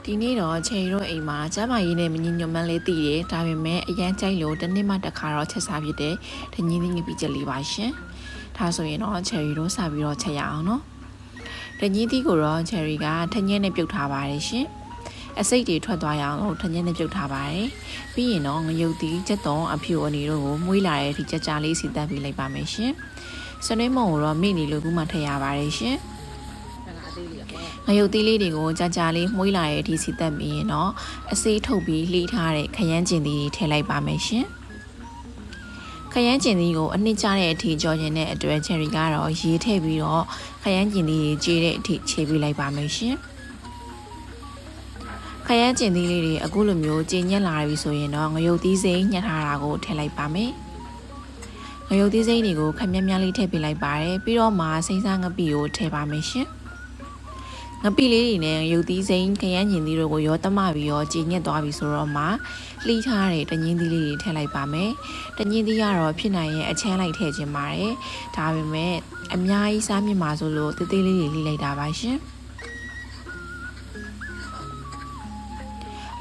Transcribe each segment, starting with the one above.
ဒီနေ့တော့ချယ်ရီတို့အိမ်မှာကျမကြီးနဲ့မညီညွတ်မှန်းလေးတည်တယ်ဒါပေမဲ့အရန်ကြိုက်လို့တစ်နေ့မှတစ်ခါတော့ချက်စားဖြစ်တယ်တညီးသီးငပိချက်လေးပါရှင်ဒါဆိုရင်တော့ချယ်ရီတို့စပြီးတော့ချက်ရအောင်နော်တညီးသီးကိုတော့ချယ်ရီကထညက်နဲ့ပြုတ်ထားပါတယ်ရှင်အစိတ်တွေထွက်သွားရအောင်လို့ထညက်နဲ့ပြုတ်ထားပါတယ်ပြီးရင်တော့ငရုတ်သီးချက်သွန်အဖြူအနေတို့ကိုမွေးလာတဲ့အထိကြကြလေးစီတက်ပြီးလိုက်ပါမယ်ရှင်စနွေးမုံကိုတော့မိနေလို့ခုမှထည့်ရပါတယ်ရှင်ငရုတ်သီးလေးတွေကိုကြာကြာလေးမှုေးလာတဲ့အထိစီတက်ပြီးရင်တော့အစေးထုတ်ပြီးလှီးထားတဲ့ခရမ်းကျင်သီးတွေထည့်လိုက်ပါမယ်ရှင်ခရမ်းကျင်သီးကိုအနှစ်ကျတဲ့အထိကြော်ရင်တဲ့အတွက်ချယ်ရီကတော့ရေးထည့်ပြီးတော့ခရမ်းကျင်သီးတွေကြေးတဲ့အထိခြေပေးလိုက်ပါမယ်ရှင်ခရမ်းကျင်သီးလေးတွေအခုလိုမျိုးကြေညက်လာပြီဆိုရင်တော့ငရုတ်သီးစိမ်းညှက်ထားတာကိုထည့်လိုက်ပါမယ်ငရုတ်သီးစိမ်းတွေကိုခက်မြက်မြက်လေးထည့်ပေးလိုက်ပါတယ်ပြီးတော့မှစိမ်းစားငပိကိုထည့်ပါမယ်ရှင်ငပိလေးတွေနဲ့ရုပ်သီးစိမ်းခရမ်းညင်သီးတို့ကိုရောတမပြီးရောကြည်ညက်သွားပြီဆိုတော့မှလှီးထားတဲ့တညင်းသီးလေးတွေထည့်လိုက်ပါမယ်တညင်းသီးကတော့ဖြစ်နိုင်ရဲ့အချမ်းလိုက်ထည့်ခြင်းပါတယ်ဒါပေမဲ့အများကြီးစားမြင့်ပါဆိုလို့တေးသေးလေးတွေလှီးလိုက်တာပါရှင်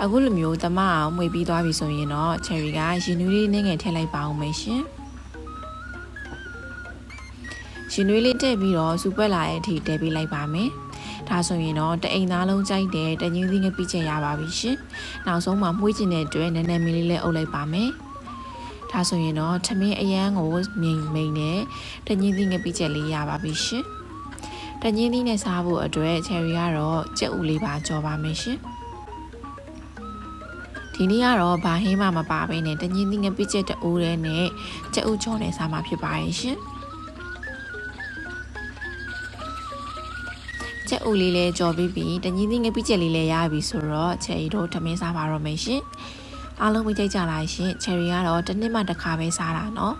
အခုလိုမျိုးတမအောင်မှွေပြီးသွားပြီဆိုရင်တော့ချယ်ရီကရင်နွေးလေးနဲ့ငယ်ထည့်လိုက်ပါအောင်မယ်ရှင်ရင်နွေးလေးထည့်ပြီးတော့စူပွက်လာတဲ့အထိတဲပေးလိုက်ပါမယ်ဒါဆိုရင်တော့တအိမ်သားလုံးကြိုက်တဲ့တညင်းသီးငပိချက်ရပါပြီရှင်နောက်ဆုံးမှာမှုေးကျင်တဲ့အတွက်နည်းနည်းမင်းလေးလည်းအုပ်လိုက်ပါမယ်ဒါဆိုရင်တော့ထမင်းအရန်ကိုမိန်နဲ့တညင်းသီးငပိချက်လေးရပါပြီရှင်တညင်းသီးနဲ့စားဖို့အတွက်ချယ်ရီကတော့ကြက်ဥလေးပါကြော်ပါမယ်ရှင်ဒီနေ့ကတော့ဘာဟင်းမှမပါဘဲနဲ့တညင်းသီးငပိချက်တအိုးနဲ့ကြက်ဥကြော်နဲ့စားမှာဖြစ်ပါရဲ့ရှင်ချက်ဦးလေးလည်းကြော်ပြီးတညင်းသီးငပိချက်လေးလည်းရပြီဆိုတော့ချယ်ရီတို့ထမင်းစားပါတော့မယ်ရှင်အားလုံးပဲကြိုက်ကြလားရှင်ချယ်ရီကတော့တစ်နှစ်မှတစ်ခါပဲစားတာเนาะ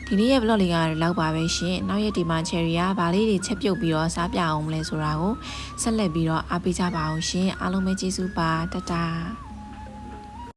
ဒီနေ့ရဲ့ vlog လေးကတော့လောက်ပါပဲရှင်နောက်ရက်ဒီမှာချယ်ရီကဗာလေးတွေချက်ပြုတ်ပြီးတော့စားပြအောင်မလဲဆိုတာကိုဆက်လက်ပြီးတော့အားပေးကြပါအောင်ရှင်အားလုံးပဲကျေးဇူးပါတတာ